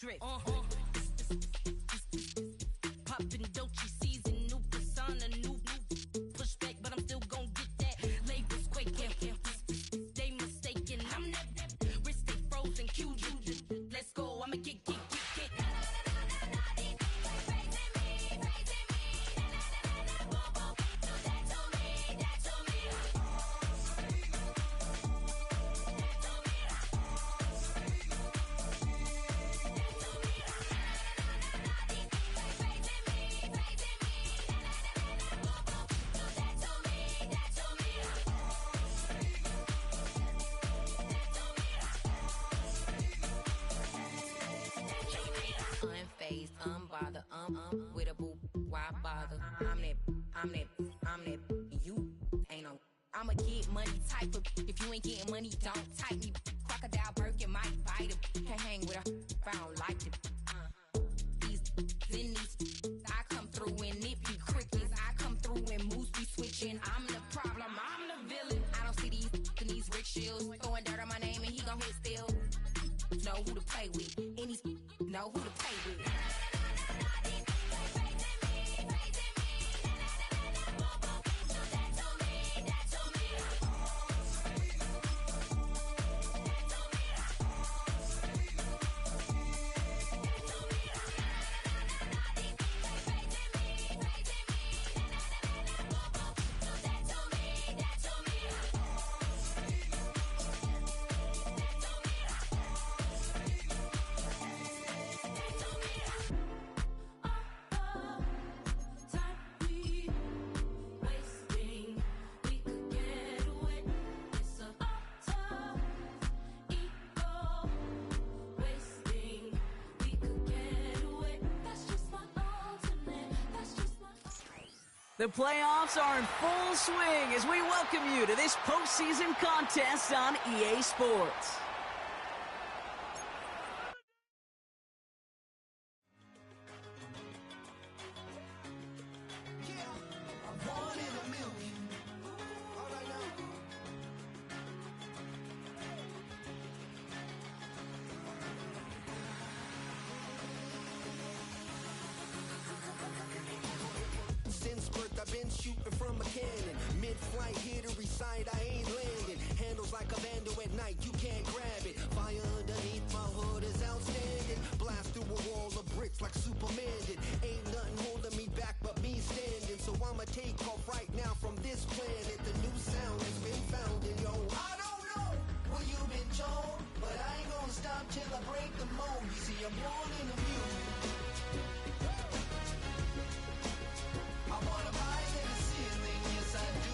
Drift. Poppin' Dolce season, new persona, new pushback, but I'm still gon' get that. Labels quaking, they mistaken. I'm that wrist stay frozen, QU. Let's go, I'ma get. Unfazed, unbothered, with a boo, why bother? I'm that, you ain't no. I'ma get money type of, if you ain't getting money, don't type me. Crocodile Birkin might bite him. Can't hang with her if I don't like them. These, I come through and nip you crickets. I come through and moose be switching. I'm the problem, I'm the villain. I don't see these rickshaws throwing dirt on my name and he gon' hit still. Know who to play with, and these know who to play with. The playoffs are in full swing as we welcome you to this postseason contest on EA Sports. Since birth I've been shooting from a cannon. Mid-flight here to recite, I ain't landing. Handles like a vandal at night, you can't grab it. Fire underneath my hood is outstanding. Blast through a wall of bricks like Superman did. Ain't nothing holding me back but me standing. So I'ma take off right now from this planet. The new sound has been found and yo, I don't know what you've been told, but I ain't gonna stop till I break the mold. You see, I'm born in the music. I wanna rise in the ceiling, yes I do.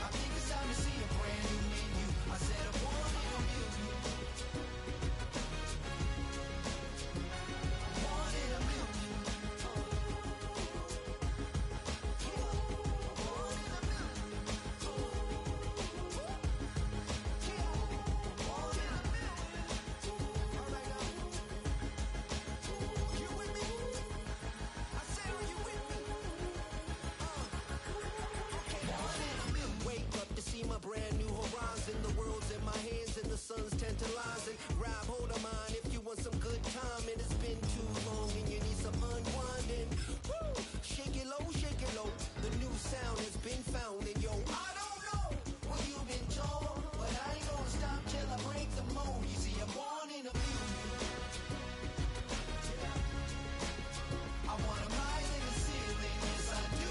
I think it's time to see a brand new menu. I said I'm born in a million. I'm born in a million. I'm born in a million. Yeah, I'm born in a million. All right now. You with me? I said, are you with me? Wake up to see my brand new horizon. The world's in my hands and the sun's tantalizing. Grab hold of mine if you want some good time. And it's been too long and you need some unwinding. Woo! Shake it low, shake it low. The new sound has been found. And yo, I don't know what you've been told, but I ain't gonna stop till I break the mold. You see, I'm born in a million. I wanna rise in the ceiling, yes I do.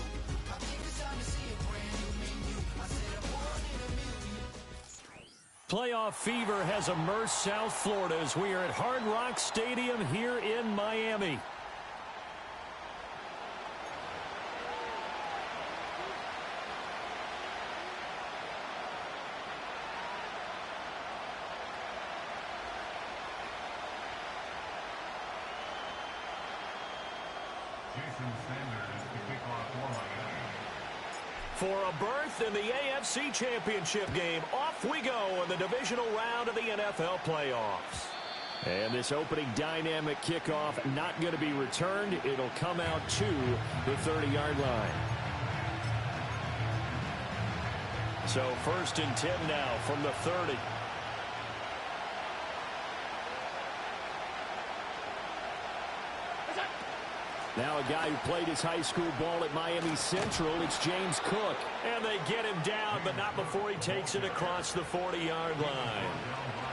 I think it's time to see a brand new menu. I said I'm born in a million. Playoff fever has immersed South Florida as we are at Hard Rock Stadium here in Miami. Jason Sanders to kick off for Miami. For a berth in the AFC Championship game, off we go in the divisional round of the NFL playoffs. And this opening dynamic kickoff not going to be returned. It'll come out to the 30-yard line. So 1st and 10 now from the 30. Now a guy who played his high school ball at Miami Central, it's James Cook. And they get him down, but not before he takes it across the 40-yard line.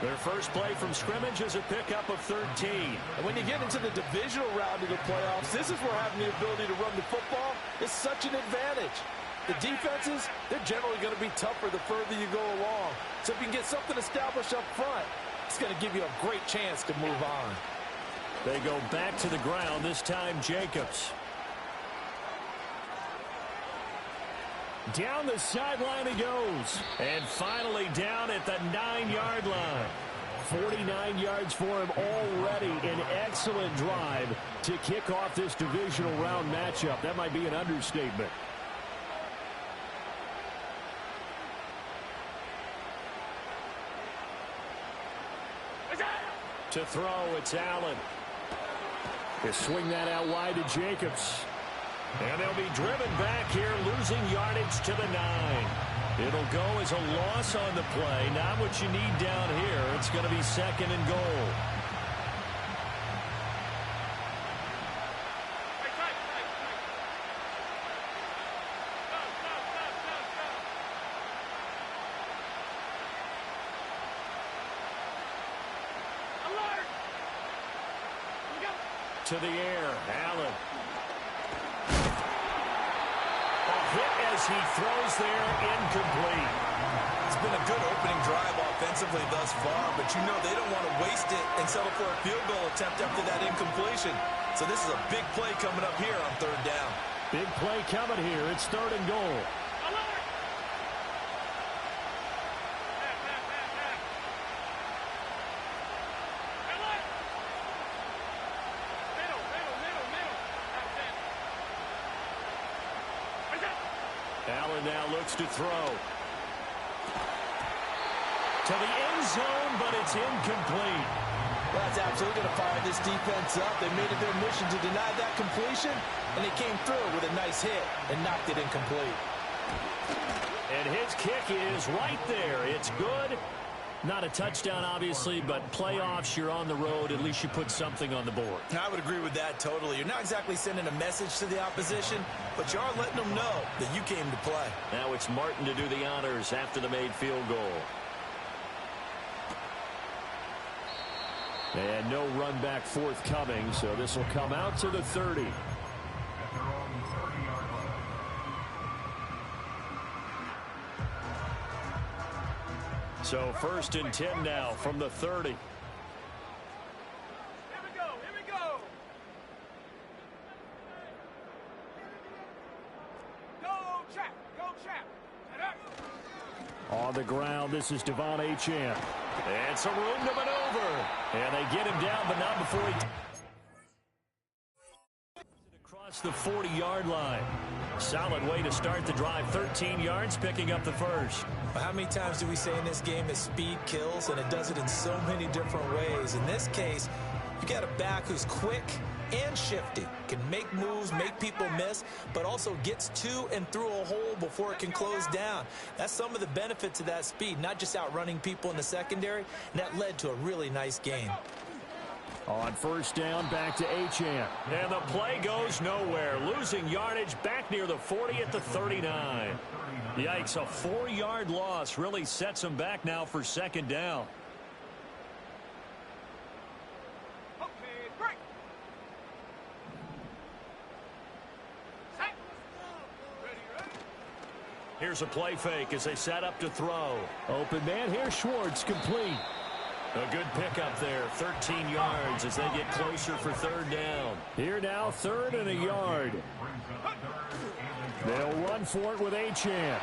Their first play from scrimmage is a pickup of 13. And when you get into the divisional round of the playoffs, this is where having the ability to run the football is such an advantage. The defenses, they're generally going to be tougher the further you go along. So if you can get something established up front, it's going to give you a great chance to move on. They go back to the ground, this time Jacobs. Down the sideline he goes. And finally down at the 9-yard line. 49 yards for him already. An excellent drive to kick off this divisional round matchup. That might be an understatement. To throw, it's Allen. They swing that out wide to Jacobs. And they'll be driven back here, losing yardage to the 9. It'll go as a loss on the play. Not what you need down here. It's going to be 2nd and goal. To the air, Allen. A hit as he throws there, incomplete. It's been a good opening drive offensively thus far, but you know they don't want to waste it and settle for a field goal attempt after that incompletion. So this is a big play coming up here on 3rd down. Big play coming here. It's 3rd and goal. Allen now looks to throw. To the end zone, but it's incomplete. Well, that's absolutely going to fire this defense up. They made it their mission to deny that completion, and they came through with a nice hit and knocked it incomplete. And his kick is right there. It's good. Not a touchdown, obviously, but playoffs, you're on the road. At least you put something on the board. I would agree with that totally. You're not exactly sending a message to the opposition, but you are letting them know that you came to play. Now it's Martin to do the honors after the made field goal. And no run back forthcoming, so this will come out to the 30. So 1st and 10 now from the 30. Here we go. Here we go. Go, Chap. Go, Chap. On the ground, this is Devon Achane. And some room to maneuver. And they get him down, but not before he... across the 40-yard line. Solid way to start the drive. 13 yards, picking up the first. But how many times do we say in this game that speed kills, and it does it in so many different ways? In this case, you got a back who's quick and shifty, can make moves, make people miss, but also gets to and through a hole before it can close down. That's some of the benefits of that speed, not just outrunning people in the secondary, and that led to a really nice game. On 1st down, back to Achane. And the play goes nowhere. Losing yardage back near the 40 at the 39. Yikes, a 4-yard loss really sets him back now for 2nd down. Okay, break. Set. Ready. Here's a play fake as they set up to throw. Open man here, Schwartz, complete. A good pickup there, 13 yards as they get closer for 3rd down. Here now, 3rd and a yard. They'll run for it with Achane.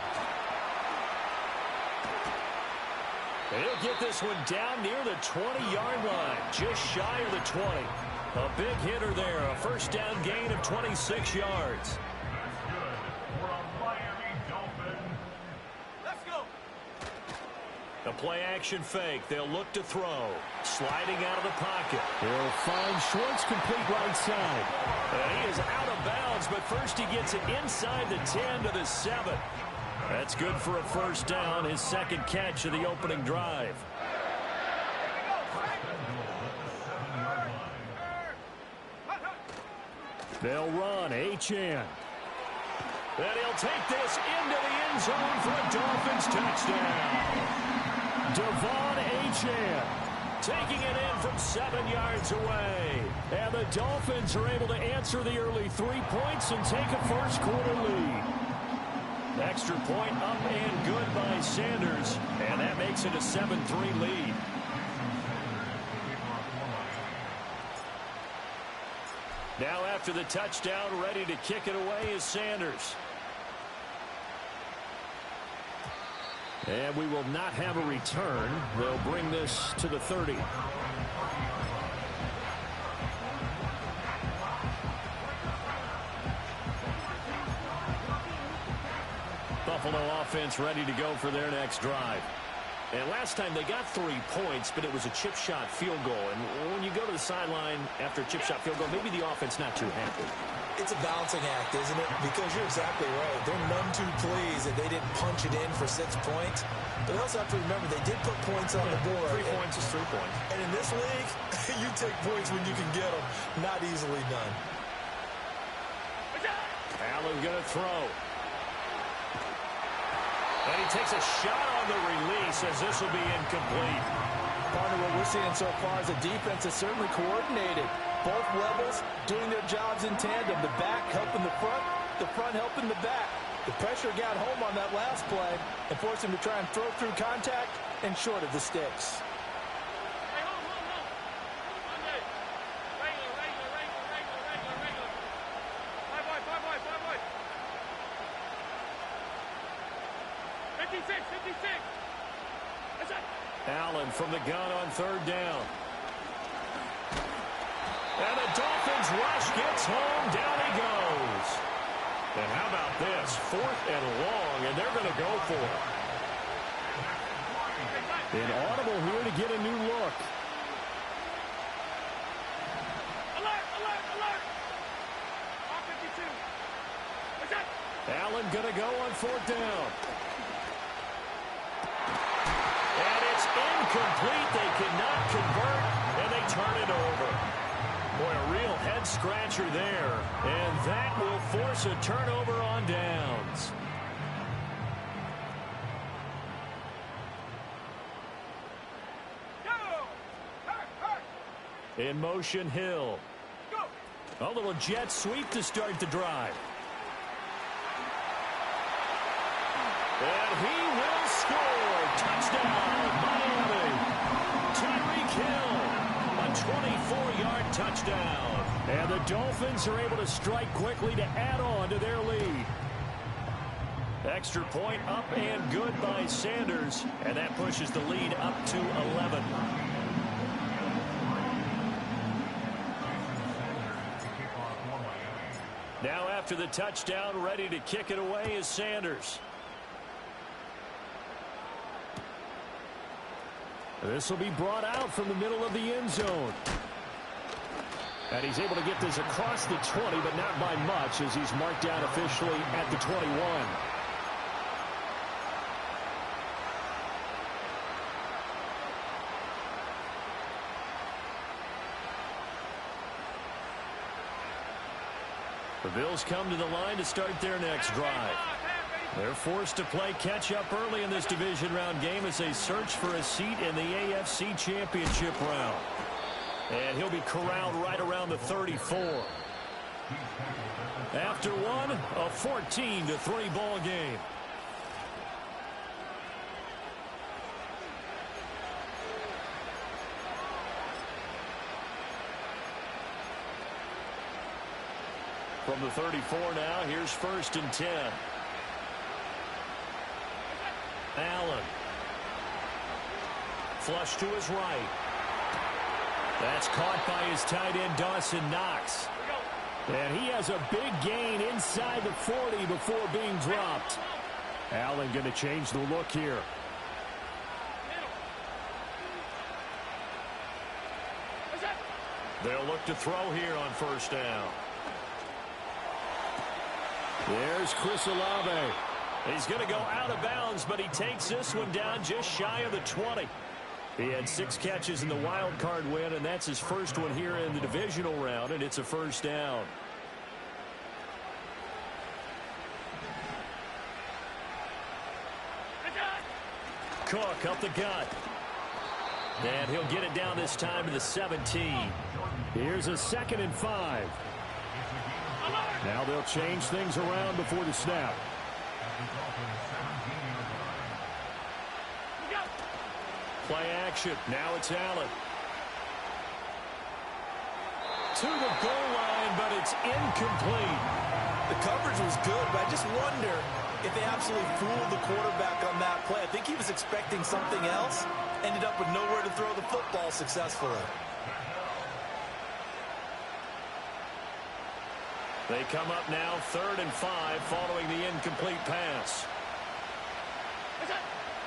He'll get this one down near the 20-yard line, just shy of the 20. A big hitter there, a 1st down gain of 26 yards. The play-action fake. They'll look to throw. Sliding out of the pocket. He'll find Schwartz complete right side. He is out of bounds, but first he gets it inside the 10 to the 7. That's good for a 1st down, his 2nd catch of the opening drive. They'll run Achane. And he'll take this into the end zone for a Dolphins touchdown. Devon Achane taking it in from 7 yards away. And the Dolphins are able to answer the early 3 points and take a first quarter lead. Extra point up and good by Sanders. And that makes it a 7-3 lead. Now after the touchdown, ready to kick it away is Sanders. And we will not have a return. They'll bring this to the 30. Buffalo offense ready to go for their next drive. And last time they got 3 points, but it was a chip shot field goal. And when you go to the sideline after a chip shot field goal, maybe the offense not too happy. It's a balancing act, isn't it? Because you're exactly right. They're none too pleased that they didn't punch it in for 6 points. But they also have to remember they did put points on the board. 3 points is 3 points. And in this league, you take points when you can get them. Not easily done. Allen going to throw. And he takes a shot on the release as this will be incomplete. Partner, what we're seeing so far is the defense is certainly coordinated. Both levels doing their jobs in tandem. The back helping the front helping the back. The pressure got home on that last play and forced him to try and throw through contact and short of the sticks. Hey, hold. Regular. 5 boy. 56. That's it. Allen from the gun on 3rd down. And the Dolphins rush gets home. Down he goes. And how about this? 4th and long, and they're going to go for it. An audible here to get a new look. Alert. R52. That's it. Allen going to go on 4th down. And it's incomplete. They cannot convert, and they turn it over. Boy, a real head-scratcher there. And that will force a turnover on downs. Go. Hurt. In motion, Hill. Go. A little jet sweep to start the drive. And he will score. Touchdown, Miami. Tyreek Hill, a 24-yard touchdown. And the Dolphins are able to strike quickly to add on to their lead. Extra point up and good by Sanders. And that pushes the lead up to 11. Now after the touchdown, ready to kick it away is Sanders. This will be brought out from the middle of the end zone. And he's able to get this across the 20, but not by much as he's marked down officially at the 21. The Bills come to the line to start their next drive. They're forced to play catch-up early in this division round game as they search for a seat in the AFC Championship round. And he'll be corralled right around the 34. After one, a 14-3 ball game. From the 34 now, here's 1st and 10. Allen. Flush to his right. That's caught by his tight end, Dawson Knox. And he has a big gain inside the 40 before being dropped. Allen going to change the look here. They'll look to throw here on 1st down. There's Chris Olave. He's going to go out of bounds, but he takes this one down just shy of the 20. He had 6 catches in the wild card win, and that's his first one here in the divisional round, and it's a 1st down. Cook up the gut. And he'll get it down this time to the 17. Here's a 2nd and 5. Now they'll change things around before the snap. Play action. Now it's Allen. To the goal line, but it's incomplete. The coverage was good, but I just wonder if they absolutely fooled the quarterback on that play. I think he was expecting something else. Ended up with nowhere to throw the football successfully. They come up now 3rd and 5 following the incomplete pass.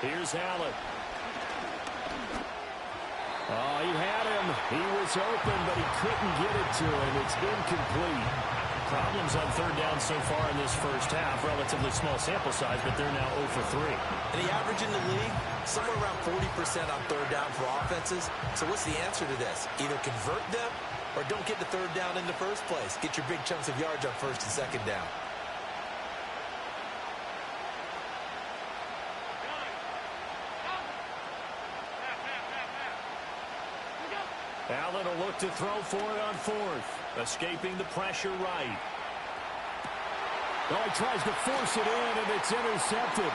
Here's Allen. Oh, he had him. He was open, but he couldn't get it to him. It's incomplete. Problems on 3rd down so far in this first half. Relatively small sample size, but they're now 0 for 3. And the average in the league, somewhere around 40% on 3rd down for offenses. So what's the answer to this? Either convert them or don't get the 3rd down in the first place. Get your big chunks of yards on 1st and 2nd down. Allen will look to throw for it on 4th. Escaping the pressure right. Oh, he tries to force it in, and it's intercepted.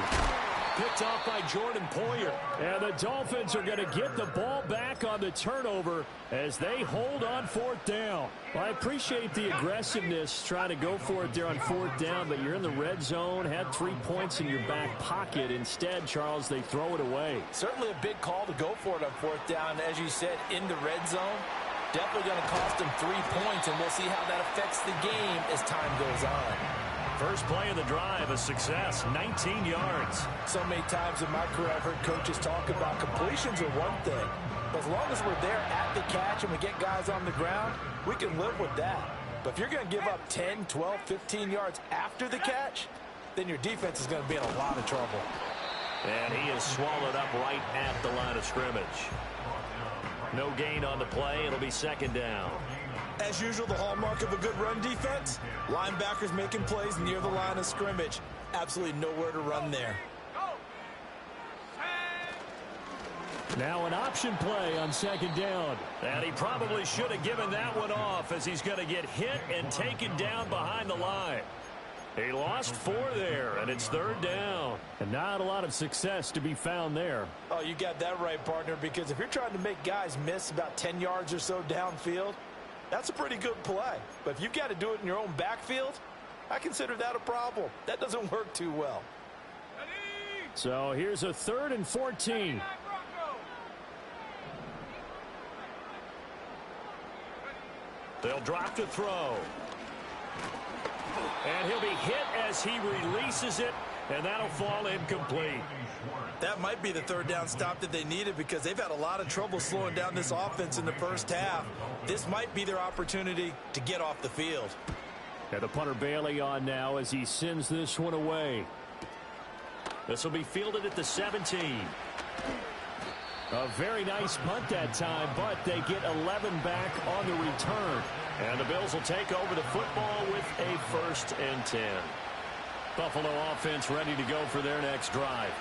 Picked off by Jordan Poyer. And the Dolphins are going to get the ball back on the turnover as they hold on 4th down. Well, I appreciate the aggressiveness trying to go for it there on 4th down, but you're in the red zone, had 3 points in your back pocket. Instead, Charles, they throw it away. Certainly a big call to go for it on 4th down. As you said, in the red zone, definitely going to cost them 3 points, and we'll see how that affects the game as time goes on. First play of the drive, a success, 19 yards. So many times in my career I've heard coaches talk about completions are one thing. But as long as we're there at the catch and we get guys on the ground, we can live with that. But if you're going to give up 10, 12, 15 yards after the catch, then your defense is going to be in a lot of trouble. And he is swallowed up right at the line of scrimmage. No gain on the play. It'll be 2nd down. As usual, the hallmark of a good run defense, linebackers making plays near the line of scrimmage. Absolutely nowhere to run there. Now an option play on 2nd down. And he probably should have given that one off as he's going to get hit and taken down behind the line. He lost 4 there, and it's 3rd down. And not a lot of success to be found there. Oh, you got that right, partner, because if you're trying to make guys miss about 10 yards or so downfield, that's a pretty good play. But if you've got to do it in your own backfield, I consider that a problem. That doesn't work too well. So here's a 3rd and 14. They'll drop to throw. And he'll be hit as he releases it, and that'll fall incomplete. That might be the 3rd down stop that they needed because they've had a lot of trouble slowing down this offense in the first half. This might be their opportunity to get off the field. And the punter Bailey on now as he sends this one away. This will be fielded at the 17. A very nice punt that time, but they get 11 back on the return. And the Bills will take over the football with a 1st and 10. Buffalo offense ready to go for their next drive.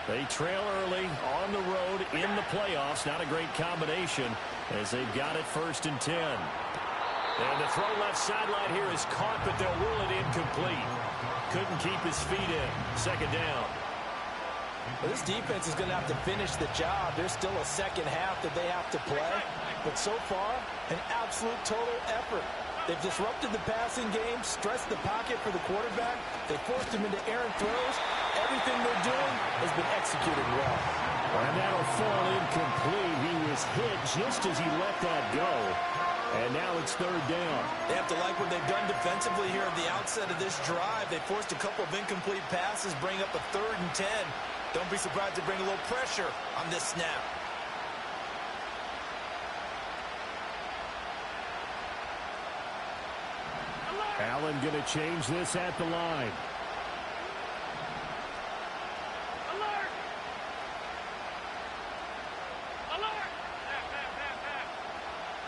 They trail early on the road in the playoffs. Not a great combination as they've got it 1st and 10. And the throw left sideline here is caught, but they'll rule it incomplete. Couldn't keep his feet in. 2nd down. Well, this defense is going to have to finish the job. There's still a 2nd half that they have to play. But so far, an absolute total effort. They've disrupted the passing game, stressed the pocket for the quarterback. They forced him into errant throws. Everything they're doing has been executed well. And that'll fall incomplete. He was hit just as he let that go. And now it's 3rd down. They have to like what they've done defensively here at the outset of this drive. They forced a couple of incomplete passes, bring up a 3rd and 10. Don't be surprised to bring a little pressure on this snap. Allen going to change this at the line. Alert! Alert!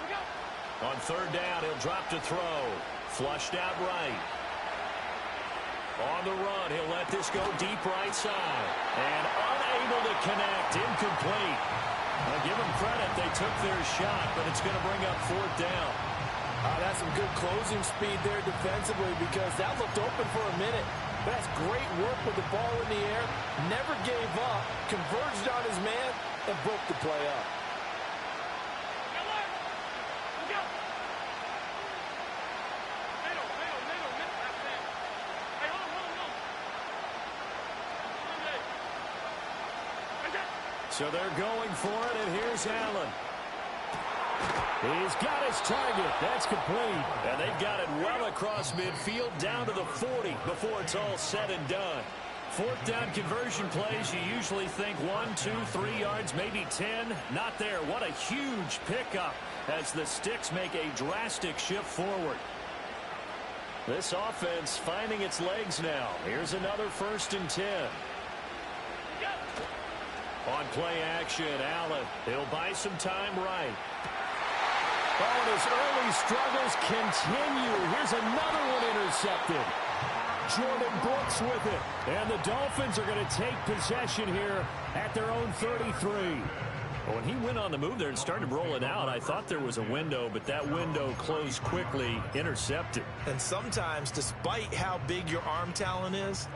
We go. On 3rd down, he'll drop to throw. Flushed out right. On the run, he'll let this go deep right side. And unable to connect, incomplete. I'll give them credit, they took their shot, but it's going to bring up 4th down. That's some good closing speed there defensively because that looked open for a minute. But that's great work with the ball in the air. Never gave up, converged on his man, and broke the play up. So they're going for it, and here's Allen. He's got his target. That's complete. And they've got it well across midfield down to the 40 before it's all said and done. 4th down conversion plays, you usually think 1, 2, 3 yards, maybe 10. Not there. What a huge pickup as the Sticks make a drastic shift forward. This offense finding its legs now. Here's another 1st and 10. On play action, Allen. He'll buy some time right. Oh, and his early struggles continue. Here's another one intercepted. Jordan Brooks with it. And the Dolphins are going to take possession here at their own 33. When he went on the move there and started rolling out, I thought there was a window, but that window closed quickly, intercepted. And sometimes, despite how big your arm talent is,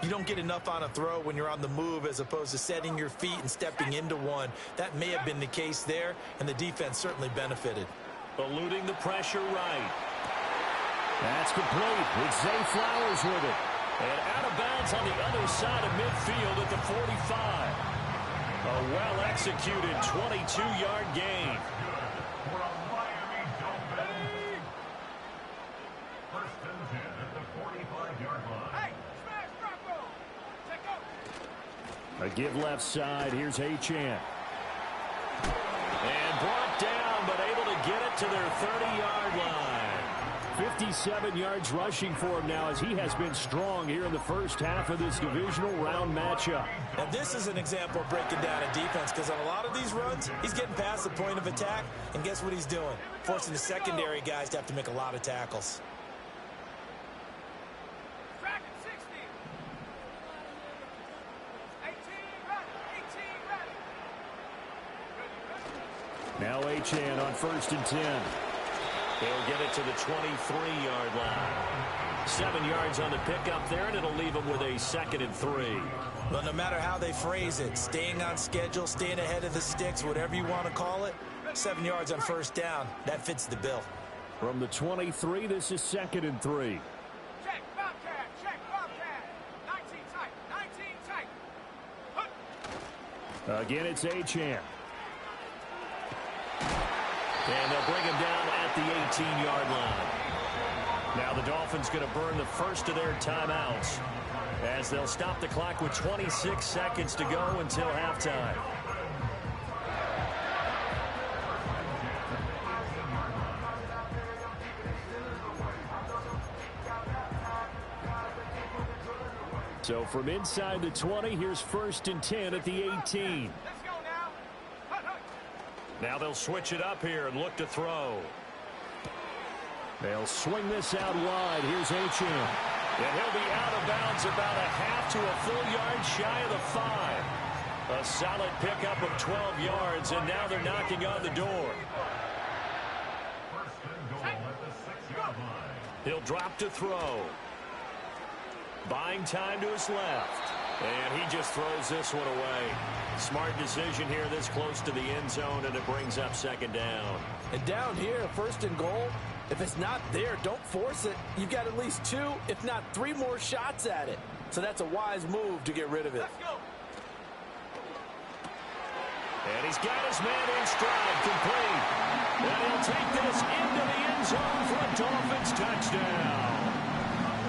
you don't get enough on a throw when you're on the move as opposed to setting your feet and stepping into one. That may have been the case there, and the defense certainly benefited. Eluding the pressure right. That's complete. It's Zay Flowers with it. And out of bounds on the other side of midfield at the 45. A well-executed 22-yard gain. A give left side. Here's Achane. And brought down, but able to get it to their 30-yard line. 57 yards rushing for him now as he has been strong here in the first half of this divisional round matchup. And this is an example of breaking down a defense because on a lot of these runs, he's getting past the point of attack, and guess what he's doing? Forcing the secondary guys to have to make a lot of tackles. Now Achane on 1st and 10. He'll get it to the 23-yard line. 7 yards on the pickup there, and it'll leave him with a 2nd and 3. But no matter how they phrase it, staying on schedule, staying ahead of the Sticks, whatever you want to call it, 7 yards on 1st down, that fits the bill. From the 23, this is 2nd and 3. Check, Bobcat, check, Bobcat. 19 tight, 19 tight. Again, it's Achane. And they'll bring him down at the 18-yard line. Now the Dolphins going to burn the first of their timeouts as they'll stop the clock with 26 seconds to go until halftime. So from inside the 20, here's 1st and 10 at the 18. Now they'll switch it up here and look to throw. They'll swing this out wide. Here's Achane. And he'll be out of bounds about a half to a full yard shy of the 5. A solid pickup of 12 yards, and now they're knocking on the door. He'll drop to throw. Buying time to his left. And he just throws this one away. Smart decision here this close to the end zone, and it brings up 2nd down. And down here, 1st and goal, if it's not there, don't force it. You've got at least 2, if not 3 more shots at it. So that's a wise move to get rid of it. Let's go. And he's got his man in stride, complete. And he'll take this into the end zone for a Dolphins touchdown.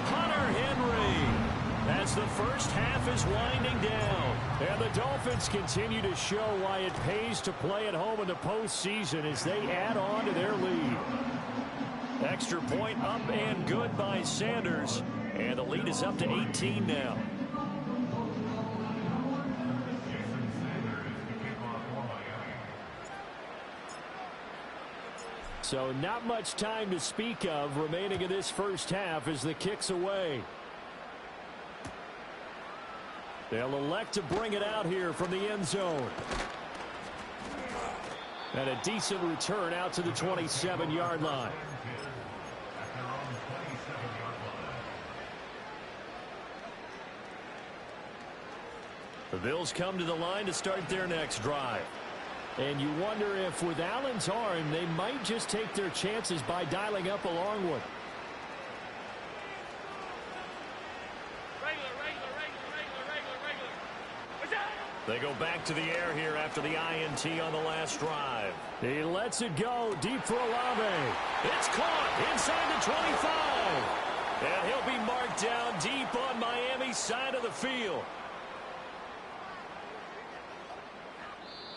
Hunter Henry. As the first half is winding down. And the Dolphins continue to show why it pays to play at home in the postseason as they add on to their lead. Extra point up and good by Sanders. And the lead is up to 18 now. So not much time to speak of remaining in this first half as the kick's away. They'll elect to bring it out here from the end zone. And a decent return out to the 27-yard line. The Bills come to the line to start their next drive. And you wonder if with Allen's arm, they might just take their chances by dialing up a long one. They go back to the air here after the INT on the last drive. He lets it go deep for Olave. It's caught inside the 25. And he'll be marked down deep on Miami's side of the field.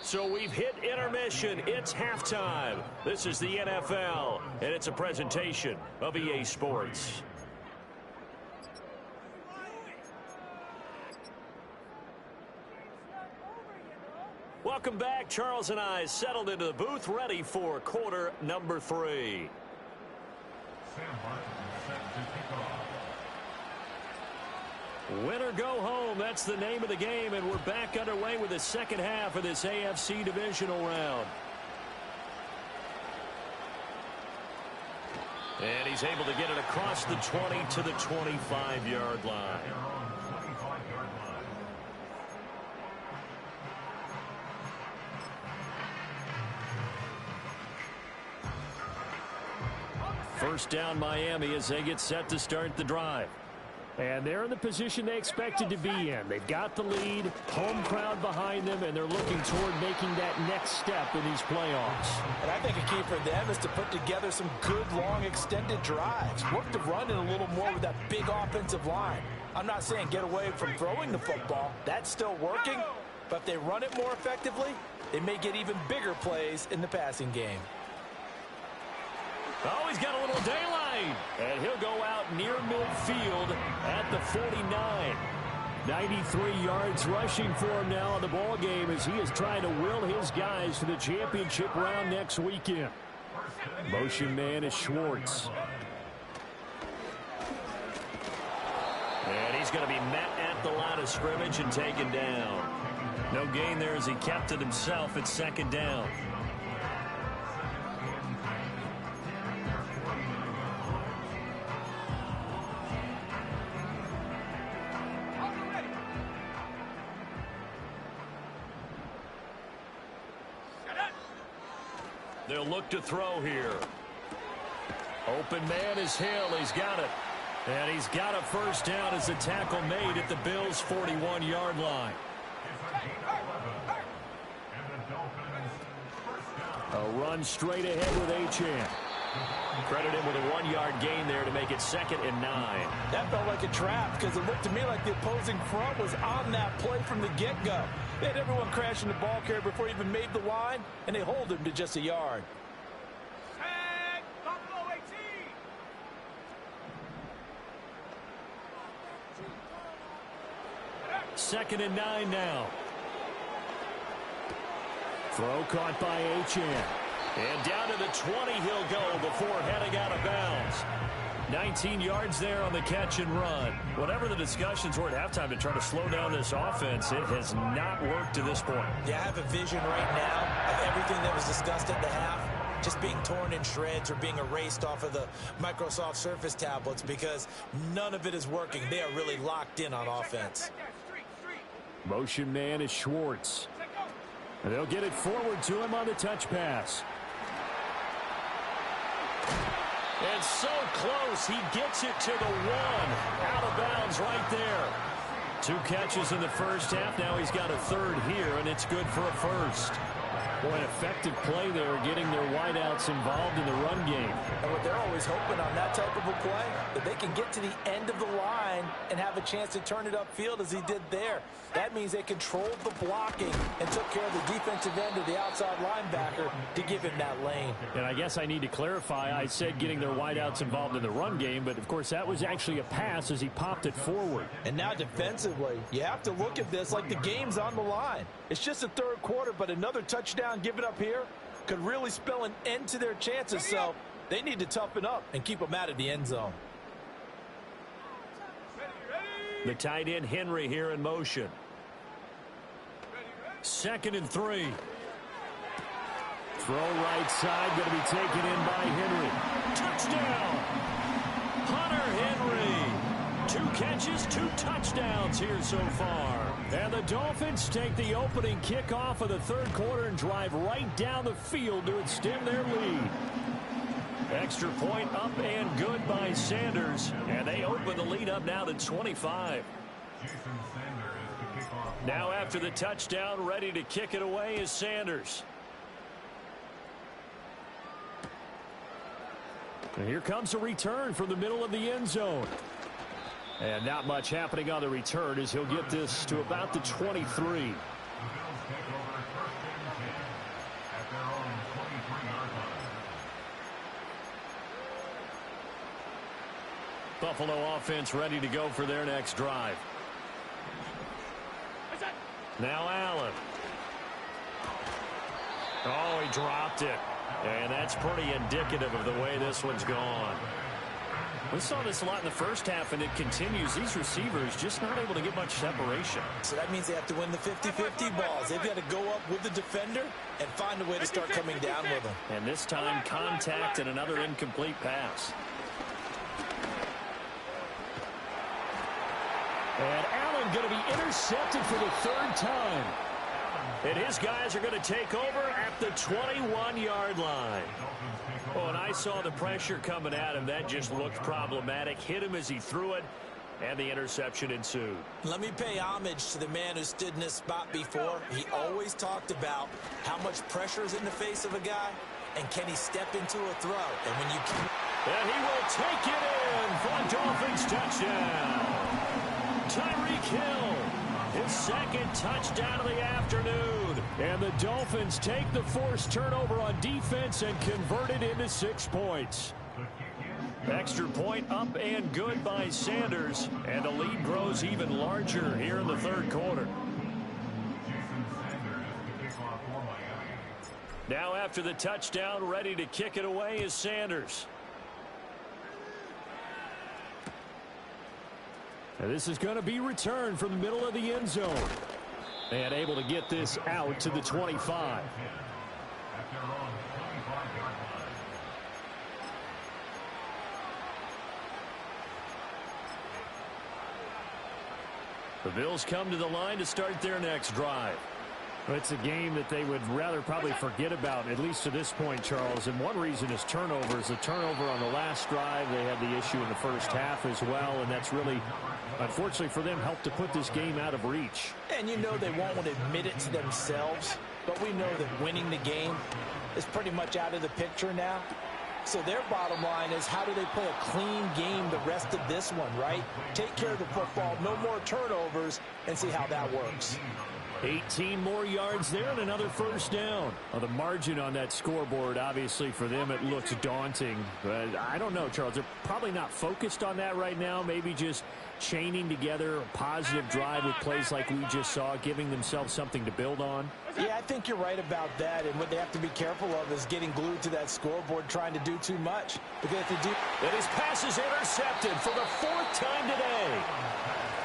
So we've hit intermission. It's halftime. This is the NFL, and it's a presentation of EA Sports. Welcome back. Charles and I settled into the booth, ready for quarter number 3. Sam Barkley set to kick off. Win or go home, that's the name of the game, and we're back underway with the second half of this AFC divisional round. And he's able to get it across the 20 to the 25-yard line. First down Miami as they get set to start the drive. And they're in the position they expected to be in. They've got the lead, home crowd behind them, and they're looking toward making that next step in these playoffs. And I think a key for them is to put together some good, long, extended drives. Work the run in a little more with that big offensive line. I'm not saying get away from throwing the football. That's still working. But if they run it more effectively, they may get even bigger plays in the passing game. Oh, he's got a little daylight. And he'll go out near midfield at the 49. 93 yards rushing for him now in the ball game as he is trying to will his guys to the championship round next weekend. Motion man is Schwartz. And he's going to be met at the line of scrimmage and taken down. No gain there as he kept it himself at second down. They'll look to throw here. Open man is Hill. He's got it. And he's got a first down as the tackle made at the Bills' 41-yard line. A run straight ahead with Achane. Credit him with a 1-yard gain there to make it 2nd and 9. That felt like a trap because it looked to me like the opposing front was on that play from the get-go. They had everyone crashing the ball carrier before he even made the line, and they hold him to just a yard. Tag, Buffalo 18. Second and 9 now. Throw caught by Achane. And down to the 20 he'll go before heading out of bounds. 19 yards there on the catch and run. Whatever the discussions were at halftime to try to slow down this offense, it has not worked to this point. Yeah, I have a vision right now of everything that was discussed at the half just being torn in shreds or being erased off of the Microsoft Surface tablets because none of it is working. They are really locked in on offense. Motion man is Schwartz. And they'll get it forward to him on the touch pass. And so close, he gets it to the 1. Out of bounds right there. 2 catches in the first half. Now he's got a 3rd here, and it's good for a first. Boy, an effective play there, getting their wideouts involved in the run game. And what they're always hoping on that type of a play, that they can get to the end of the line and have a chance to turn it upfield as he did there. That means they controlled the blocking and took care of the defensive end of the outside linebacker to give him that lane. And I guess I need to clarify, I said getting their wideouts involved in the run game, but of course that was actually a pass as he popped it forward. And now defensively, you have to look at this like the game's on the line. It's just the 3rd quarter, but another touchdown given up here could really spell an end to their chances, so they need to toughen up and keep them out of the end zone. The tight end Henry here in motion. 2nd and 3. Throw right side, going to be taken in by Henry. Touchdown! Hunter Henry. 2 catches, 2 touchdowns here so far. And the Dolphins take the opening kickoff of the 3rd quarter and drive right down the field to extend their lead. Extra point up and good by Sanders. And they open the lead up now to 25. Now after the touchdown, ready to kick it away is Sanders. And here comes a return from the middle of the end zone. And not much happening on the return as he'll get this to about the 23. Buffalo offense ready to go for their next drive. Now Allen. Oh, he dropped it. And that's pretty indicative of the way this one's gone. We saw this a lot in the first half, and it continues. These receivers just not able to get much separation. So that means they have to win the 50-50 balls. They've got to go up with the defender and find a way to start coming down with them. And this time, contact and another incomplete pass. And Allen going to be intercepted for the 3rd time. And his guys are going to take over at the 21-yard line. Oh, and I saw the pressure coming at him. That just looked problematic. Hit him as he threw it, and the interception ensued. Let me pay homage to the man who stood in this spot before. He always talked about how much pressure is in the face of a guy, and can he step into a throw. And when you can... And he will take it in for a Dolphins touchdown. Tyreek Hill, his 2nd touchdown of the afternoon. And the Dolphins take the forced turnover on defense and convert it into 6 points. Extra point up and good by Sanders. And the lead grows even larger here in the 3rd quarter. Now after the touchdown, ready to kick it away is Sanders. And this is going to be returned from the middle of the end zone. And able to get this out to the 25. The Bills come to the line to start their next drive. It's a game that they would rather probably forget about, at least to this point, Charles. And one reason is turnovers. The turnover on the last drive, they had the issue in the first half as well, and that's really, unfortunately for them, helped to put this game out of reach. And you know they won't want to admit it to themselves, but we know that winning the game is pretty much out of the picture now. So their bottom line is, how do they play a clean game the rest of this one, right? Take care of the football, no more turnovers, and see how that works. 18 more yards there and another first down. Well, the margin on that scoreboard, obviously, for them, it looks daunting. But I don't know, Charles. They're probably not focused on that right now. Maybe just chaining together a positive drive with plays like we just saw, giving themselves something to build on. Yeah, I think you're right about that. And what they have to be careful of is getting glued to that scoreboard, trying to do too much. Because if they do... And his pass is intercepted for the 4th time today.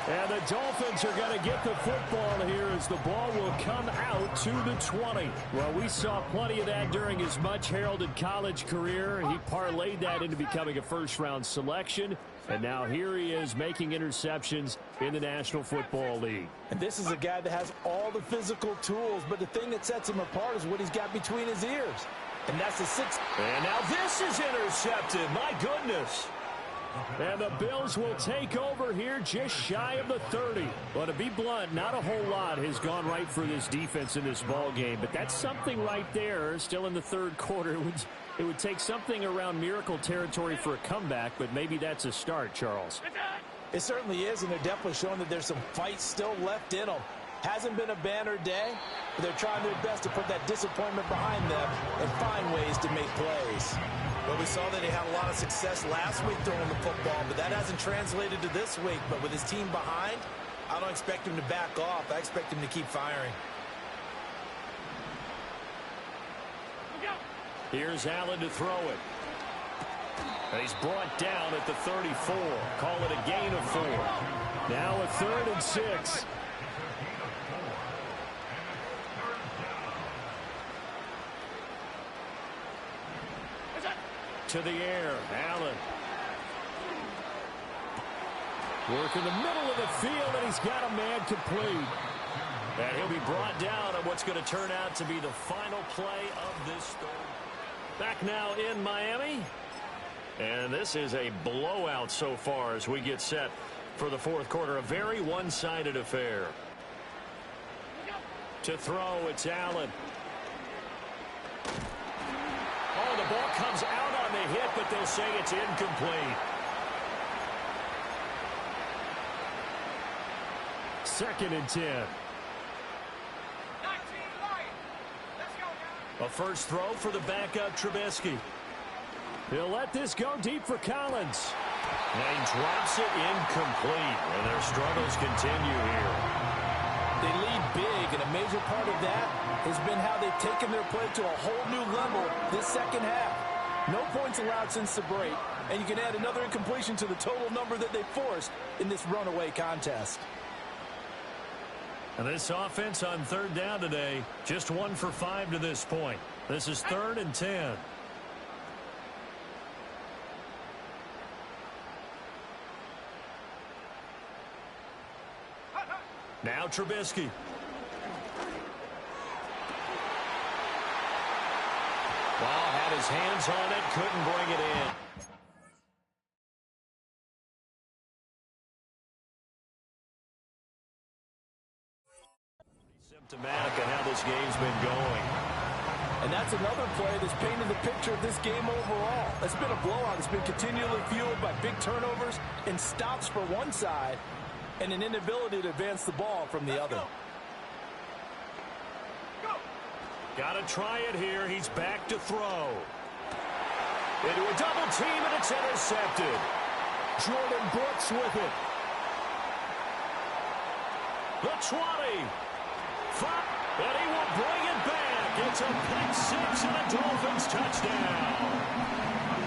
And the Dolphins are going to get the football here as the ball will come out to the 20. Well, we saw plenty of that during his much-heralded college career. He parlayed that into becoming a first-round selection. And now here he is making interceptions in the National Football League. And this is a guy that has all the physical tools, but the thing that sets him apart is what he's got between his ears. And that's the 6th. And now this is intercepted. My goodness. And the Bills will take over here just shy of the 30. But to be blunt, not a whole lot has gone right for this defense in this ball game. But that's something right there, still in the 3rd quarter. It would take something around miracle territory for a comeback, but maybe that's a start, Charles. It certainly is, and they're definitely showing that there's some fight still left in them. Hasn't been a banner day, but they're trying their best to put that disappointment behind them and find ways to make plays. Well, we saw that he had a lot of success last week throwing the football, but that hasn't translated to this week. But with his team behind, I don't expect him to back off. I expect him to keep firing. Here's Allen to throw it. And he's brought down at the 34. Call it a gain of 4. Now a 3rd and 6. to the air. Allen. Work in the middle of the field, and he's got a man complete. And he'll be brought down on what's going to turn out to be the final play of this third. Back now in Miami. And this is a blowout so far as we get set for the fourth quarter. A very one-sided affair. To throw, it's Allen. Oh, the ball comes out on the hit, but they'll say it's incomplete. Second and 10. A first throw for the backup Trubisky. He'll let this go deep for Collins. And he drops it incomplete. And their struggles continue here. They lead big, and a major part of that has been how they've taken their play to a whole new level this second half. No points allowed since the break, and you can add another incompletion to the total number that they forced in this runaway contest. And this offense on third down today, just 1 for 5 to this point. This is 3rd and 10. Now Trubisky. Well, had his hands on it, couldn't bring it in. Symptomatic of how this game's been going. And that's another play that's painted the picture of this game overall. It's been a blowout. It's been continually fueled by big turnovers and stops for one side and an inability to advance the ball from the other. Got to try it here. He's back to throw. Into a double team, and it's intercepted. Jordan Brooks with it. The 20. And he will bring it back. It's a pick six and a Dolphins touchdown.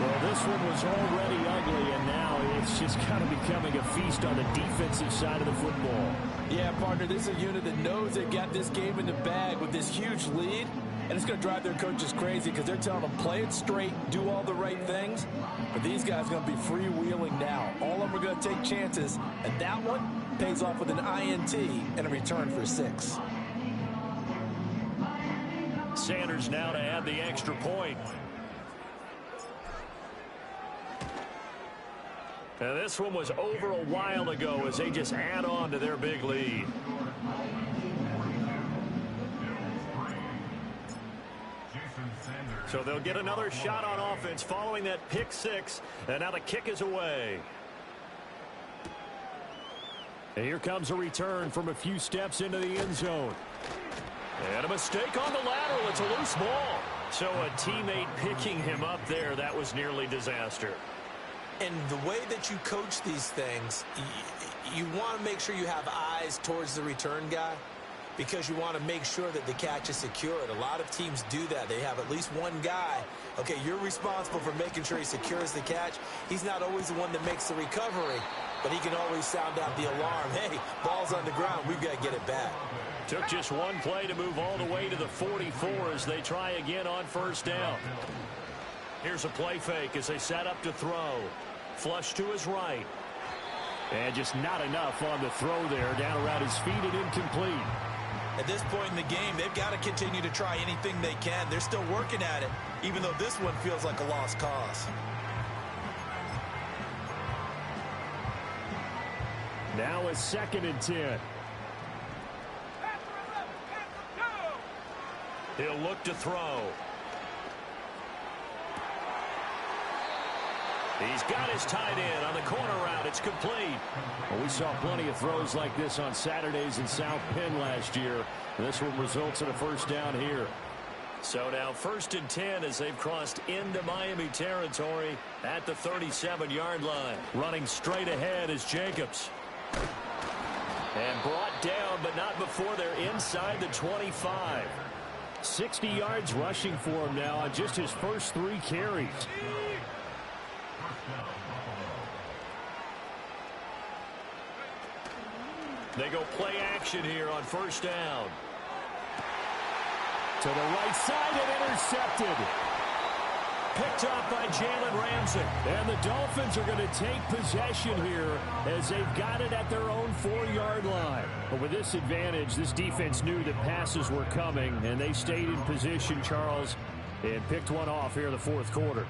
Well, this one was already ugly, and now it's just kind of becoming a feast on the defensive side of the football. Yeah, partner, this is a unit that knows they've got this game in the bag with this huge lead, and it's going to drive their coaches crazy because they're telling them play it straight, do all the right things. But these guys are going to be freewheeling now. All of them are going to take chances, and that one pays off with an INT and a return for 6. Sanders now to add the extra point. And this one was over a while ago as they just add on to their big lead. So they'll get another shot on offense following that pick six. And now the kick is away. And here comes a return from a few steps into the end zone. And a mistake on the lateral. It's a loose ball. So a teammate picking him up there, that was nearly disaster. And the way that you coach these things, you want to make sure you have eyes towards the return guy because you want to make sure that the catch is secured. A lot of teams do that. They have at least one guy. Okay, you're responsible for making sure he secures the catch. He's not always the one that makes the recovery, but he can always sound out the alarm. Hey, ball's on the ground. We've got to get it back. Took just one play to move all the way to the 44 as they try again on first down. Here's a play fake as they set up to throw. Flush to his right. And just not enough on the throw there. Down around his feet and incomplete. At this point in the game, they've got to continue to try anything they can. They're still working at it, even though this one feels like a lost cause. Now it's 2nd and 10. He'll look to throw. He's got his tight end on the corner route. It's complete. Well, we saw plenty of throws like this on Saturdays in South Penn last year. This one results in a first down here. So now 1st and 10 as they've crossed into Miami territory at the 37-yard line. Running straight ahead is Jacobs. And brought down, but not before they're inside the 25. 60 yards rushing for him now on just his first 3 carries. They go play action here on first down. To the right side and intercepted. picked up by Jalen Ramsey. And the Dolphins are going to take possession here as they've got it at their own 4-yard line. But with this advantage, this defense knew that passes were coming, and they stayed in position, Charles, and picked one off here in the fourth quarter.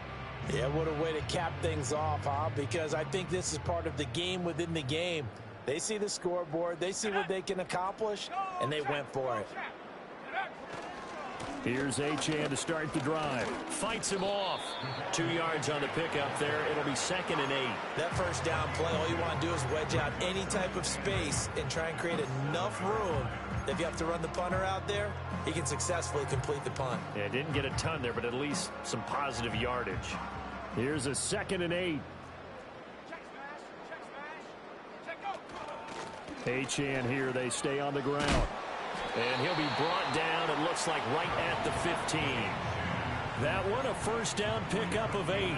Yeah, what a way to cap things off, huh? Because I think this is part of the game within the game. They see the scoreboard, they see what they can accomplish, and they went for it. Here's Achane to start the drive. Fights him off. 2 yards on the pickup there. It'll be 2nd and 8. That first down play, all you want to do is wedge out any type of space and try and create enough room that if you have to run the punter out there, he can successfully complete the punt. Yeah, didn't get a ton there, but at least some positive yardage. Here's a 2nd and 8. Achane here, they stay on the ground. And he'll be brought down, it looks like right at the 15. That one, a first down pickup of 8.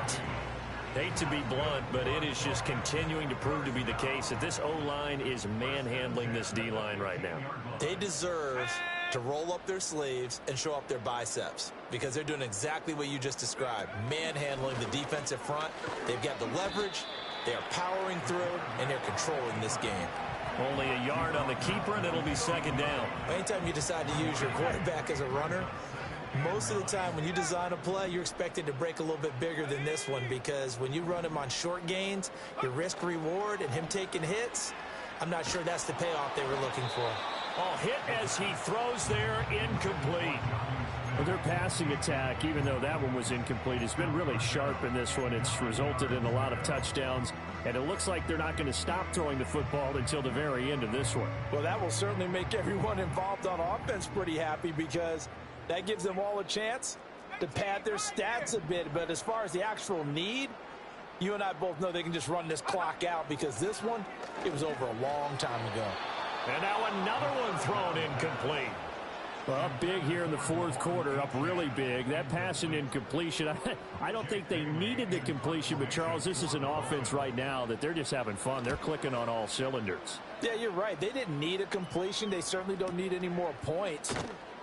Hate to be blunt, but it is just continuing to prove to be the case that this O-line is manhandling this D-line right now. They deserve to roll up their sleeves and show up their biceps because they're doing exactly what you just described, manhandling the defensive front. They've got the leverage, they're powering through, and they're controlling this game. Only a yard on the keeper, and it'll be 2nd down. Anytime you decide to use your quarterback as a runner, most of the time when you design a play, you're expected to break a little bit bigger than this one because when you run him on short gains, your risk-reward and him taking hits, I'm not sure that's the payoff they were looking for. Oh, hit as he throws there, incomplete. Well, their passing attack, even though that one was incomplete, has been really sharp in this one. It's resulted in a lot of touchdowns, and it looks like they're not going to stop throwing the football until the very end of this one. Well, that will certainly make everyone involved on offense pretty happy because that gives them all a chance to pad their stats a bit. But as far as the actual need, you and I both know they can just run this clock out because this one, it was over a long time ago. And now another one thrown incomplete. Well, up big here in the fourth quarter, up really big. That pass and incompletion, I don't think they needed the completion, but Charles, this is an offense right now that they're just having fun. They're clicking on all cylinders. Yeah, you're right. They didn't need a completion. They certainly don't need any more points,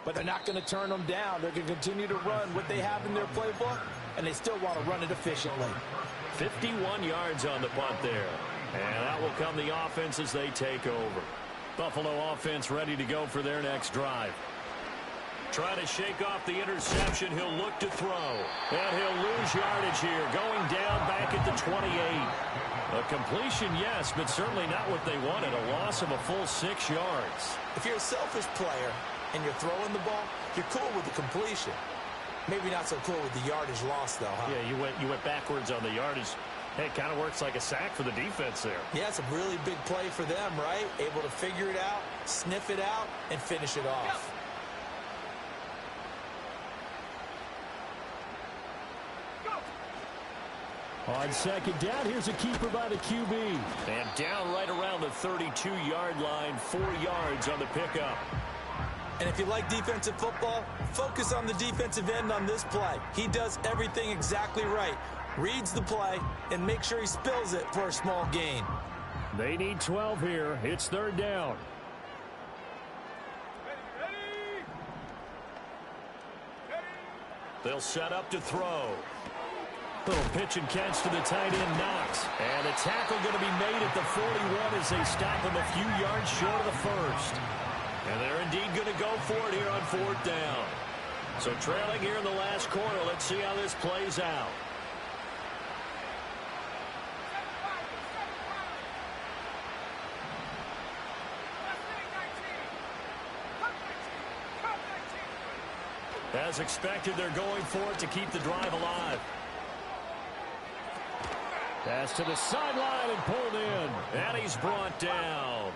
but they're not going to turn them down. They're going to continue to run what they have in their playbook, and they still want to run it efficiently. 51 yards on the punt there, and that will come the offense as they take over. Buffalo offense ready to go for their next drive. Trying to shake off the interception. He'll look to throw. And he'll lose yardage here. Going down back at the 28. A completion, yes, but certainly not what they wanted. A loss of a full 6 yards. If you're a selfish player and you're throwing the ball, you're cool with the completion. Maybe not so cool with the yardage loss, though, huh? Yeah, you went backwards on the yardage. Hey, it kind of works like a sack for the defense there. Yeah, it's a really big play for them, right? Able to figure it out, sniff it out, and finish it off. On 2nd down, here's a keeper by the QB. And down right around the 32-yard line, 4 yards on the pickup. And if you like defensive football, focus on the defensive end on this play. He does everything exactly right. Reads the play and make sure he spills it for a small gain. They need 12 here. It's 3rd down. They'll set up to throw. Little pitch and catch to the tight end, Knox. And the tackle going to be made at the 41 as they stop him a few yards short of the first. And they're indeed going to go for it here on 4th down. So trailing here in the last quarter. Let's see how this plays out. As expected, they're going for it to keep the drive alive. Pass to the sideline and pulled in. And he's brought down.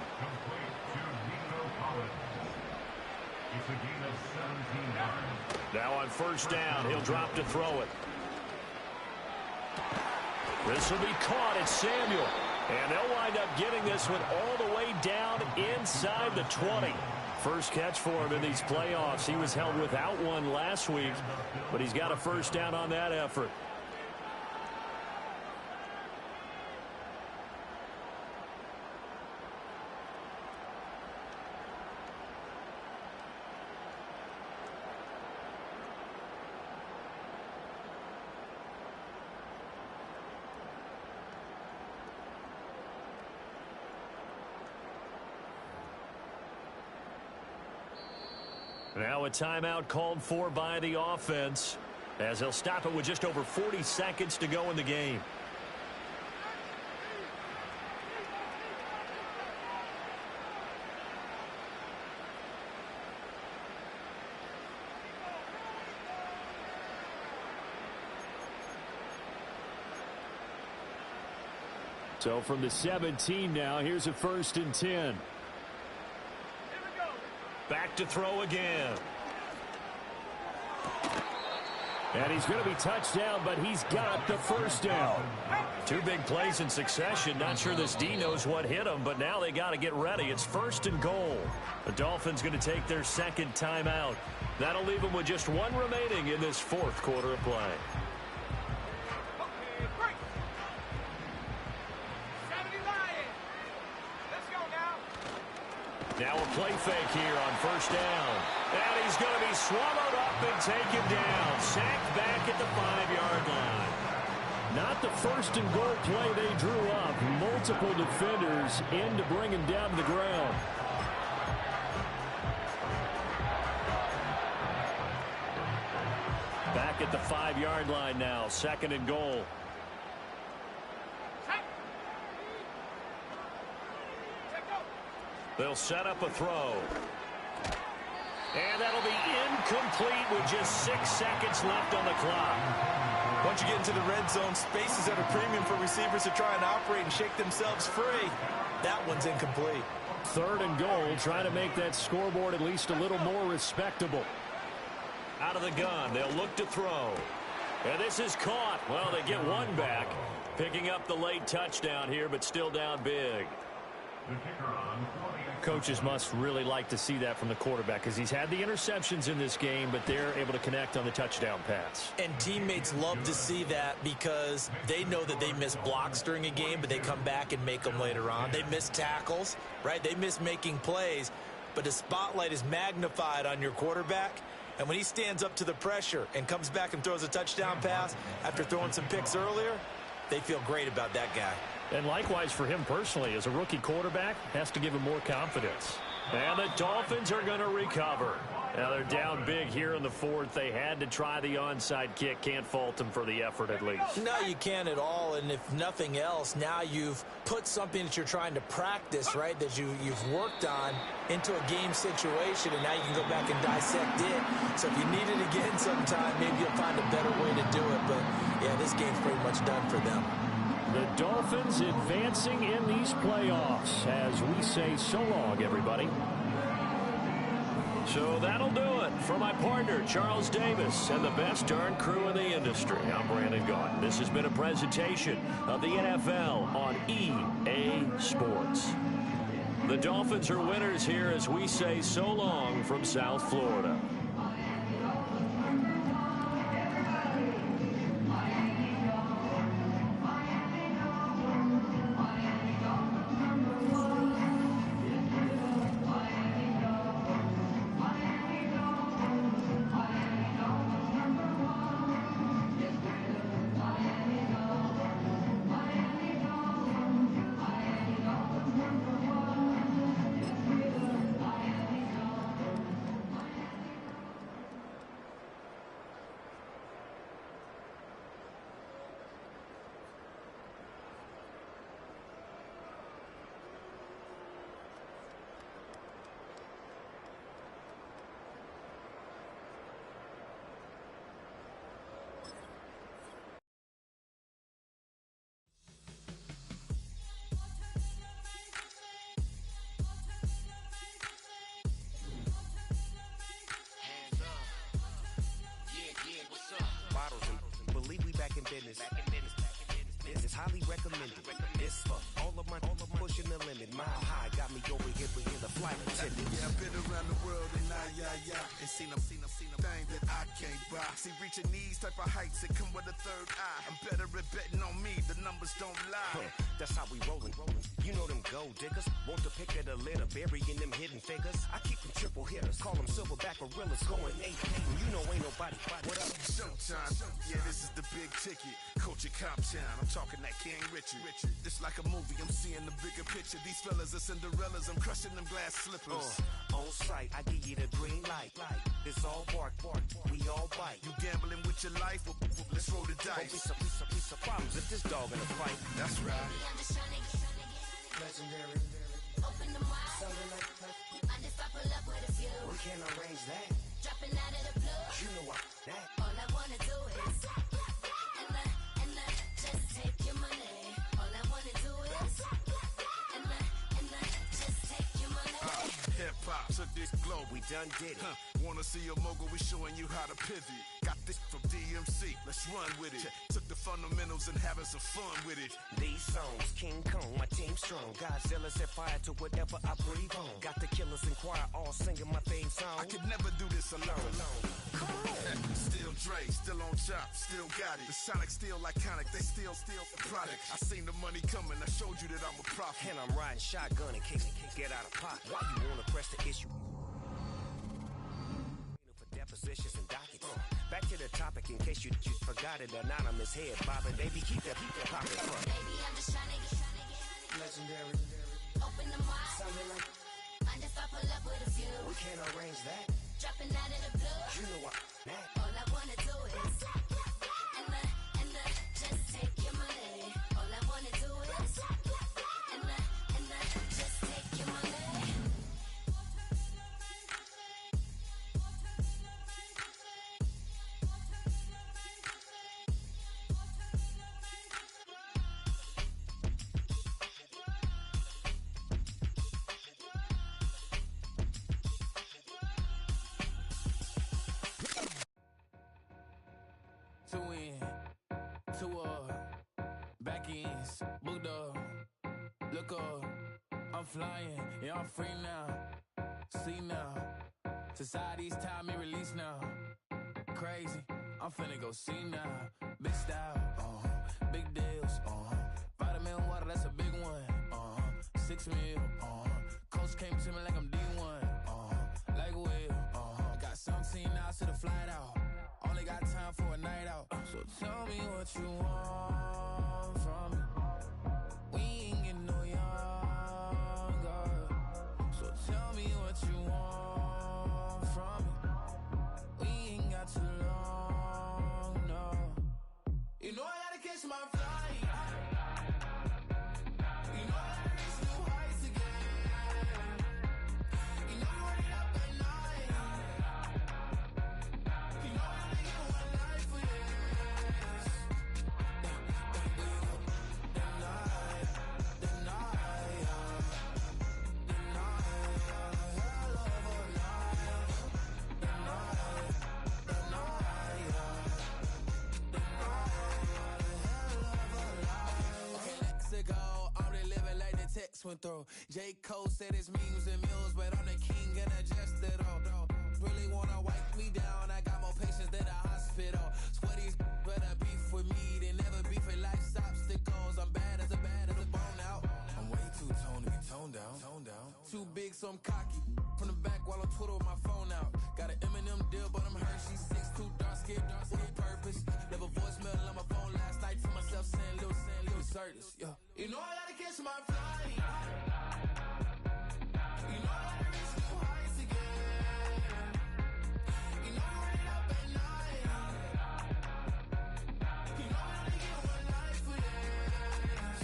Now on 1st down, he'll drop to throw it. This will be caught. It's Samuel. And they'll wind up getting this one all the way down inside the 20. First catch for him in these playoffs. He was held without one last week, but he's got a 1st down on that effort. Now a timeout called for by the offense, as they'll stop it with just over 40 seconds to go in the game. So from the 17 now, here's a 1st and 10. Back to throw again. And he's going to be touched down, but he's got the first down. 2 big plays in succession. Not sure this D knows what hit him, but now they got to get ready. It's 1st and goal. The Dolphins going to take their 2nd timeout. That'll leave them with just 1 remaining in this 4th quarter of play. Now a play fake here on 1st down. And he's going to be swallowed up and taken down. Sacked back at the 5-yard line. Not the 1st and goal play they drew up. Multiple defenders in to bring him down to the ground. Back at the 5-yard line now. 2nd and goal. They'll set up a throw. And that'll be incomplete with just 6 seconds left on the clock. Once you get into the red zone, space is at a premium for receivers to try and operate and shake themselves free. That one's incomplete. 3rd and goal, trying to make that scoreboard at least a little more respectable. Out of the gun, they'll look to throw. And this is caught. Well, they get 1 back. Picking up the late touchdown here, but still down big. Coaches must really like to see that from the quarterback because he's had the interceptions in this game, but they're able to connect on the touchdown pass. And teammates love to see that because they know that they miss blocks during a game, but they come back and make them later on. They miss tackles, right? They miss making plays, but the spotlight is magnified on your quarterback. And when he stands up to the pressure and comes back and throws a touchdown pass after throwing some picks earlier, they feel great about that guy. And likewise for him personally, as a rookie quarterback, has to give him more confidence. And the Dolphins are going to recover. Now they're down big here in the 4th. They had to try the onside kick. Can't fault them for the effort at least. No, you can't at all. And if nothing else, now you've put something that you're trying to practice, right, that you've worked on into a game situation, and now you can go back and dissect it. So if you need it again sometime, maybe you'll find a better way to do it. But, yeah, this game's pretty much done for them. The Dolphins advancing in these playoffs as we say so long, everybody. So that'll do it. For my partner, Charles Davis, and the best darn crew in the industry, I'm Brandon Gaudin. This has been a presentation of the NFL on EA Sports. The Dolphins are winners here as we say so long from South Florida. business. This is highly recommended. It's for all of my pushing the limit. Mile high got me over here with the flight attendant. Yeah, I've been around the world and and seen them thing that I can't buy. See, reaching these type of heights, it come with a third eye. I'm better at betting on me, the numbers don't lie. that's how we rollin'. You know them gold diggers, want to pick of the litter, burying them hidden figures. I keep them triple hitters, call them silverback gorillas, going 8-8, and you know ain't nobody. What up? Showtime, yeah, this is the big ticket. Coach at Comptown, I'm talking that King Richard. It's like a movie, I'm seeing the bigger picture. These fellas are Cinderellas, I'm crushing them glass slippers. On sight, I give you the green light. It's all bark, we all bite. You gambling with your life? Well, let's roll the dice. Don't be some problems if this dog in a fight. That's right. I'm just trying to get Legendary. open the wide. Something like I just I pull up with a few. we can't arrange that. Dropping out of the blue. You know what that. All I wanna do is and just take your money. All I wanna do is and just take your money. Hip-hop took this globe. We done did it. Wanna see a mogul? We showing you how to pivot. Got this from DMC, let's run with it. Took the fundamentals and having some fun with it. These songs, King Kong, my team strong. Godzilla set fire to whatever I breathe on. Got the killers in choir all singing my theme song. I could never do this alone. Still Dre, still on top, still got it. The Sonic still iconic, they still the product. I seen the money coming, I showed you that I'm a prophet. And I'm riding shotgun in case it get out of pocket. Why you wanna press the issue? For depositions and dockets. Back to the topic in case you forgot it. Anonymous head bobbing, baby, keep that pocket front. Baby, I'm just trying to get Legendary. open the wide. Something like I just I pull up with a few. we can't arrange that. Dropping out of the blue. You know what that. All I wanna do is and just take your money. All I wanna do is and just take your money. Two in, two back ends, booked up, look up, I'm flying, yeah, I'm free now, see now, society's time me release now, crazy, I'm finna go see now, big style, big deals, vitamin water, that's a big one, 6 mil, coach came to me like I'm D1, like Will, I got 17 hours to the flight out. Only got time for a night out. So tell me what you want from me. We ain't getting no younger. So tell me what you want from me. We ain't got too long, no. You know I gotta catch my flight. You know I gotta reach new heights again. You know I run it up at night. You know I gotta get one life for this. Went through. J. Cole said it's memes and mules, but I'm the king and I just it all. Really wanna wipe me down, I got more patience than a hospital. Sweaty's better beef with me than never beef with life's obstacles. I'm bad as a bone out. I'm way too toned to be toned down. Too big, so I'm cocky. From the back while on Twitter with my phone out. Got an Eminem deal, but I'm Hershey 6'2", dark skin with purpose. Never voicemail on my phone last night for myself saying Lil Certis. Yeah. You know I gotta catch my flight. You know I gotta reach new heights again. You know I run it up at night. You know I only get one life for this.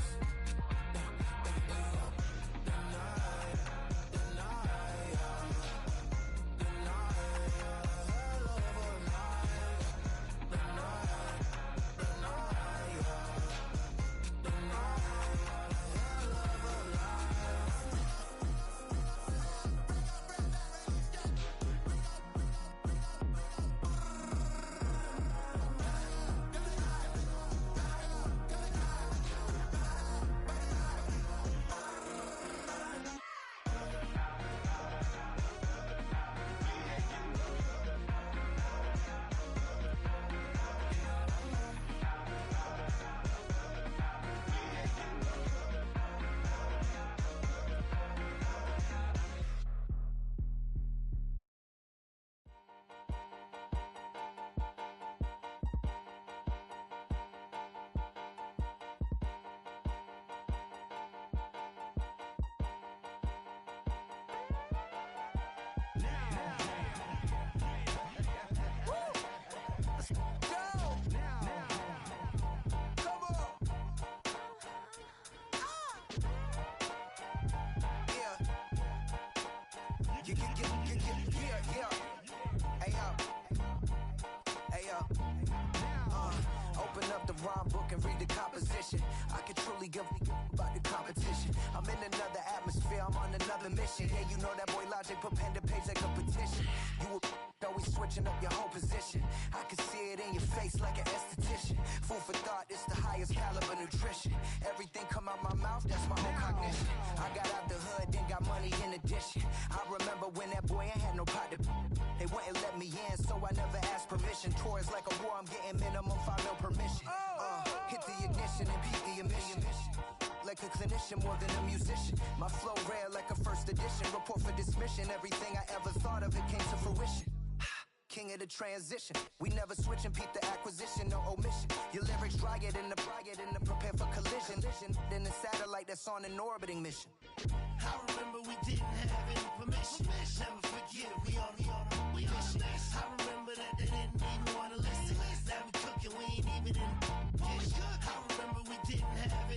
The night, hell of a night. The night, hell of a Yeah. Hey, yo. Open up the rhyme book and read the composition. I can truly give about the competition. I'm in another atmosphere, I'm on another mission. Yeah, you know that boy Logic put pen to page like a petition. You always switching up your whole position. I can see it in your face like an esthetician. Food for thought, it's the highest caliber nutrition. Everything come out my mouth, that's my own cognition. I got out the hood, then got money in addition. I remember when that boy ain't had no pot to. They wouldn't let me in, so I never asked permission. Tours like a war, I'm getting minimum 5 mil permission. Hit the ignition and beat the emission. Like a clinician more than a musician. My flow rare like a first edition. Report for dismission. Everything I ever thought of, it came to fruition. King of the transition. We never switch and peep the acquisition, no omission. Your lyrics dry it in the prepare for collision. Then the satellite that's on an orbiting mission. I remember we didn't have any permission. Never forget, we on a mission. I remember that they didn't even want to listen. Now we cooking, we ain't even in. I remember we didn't have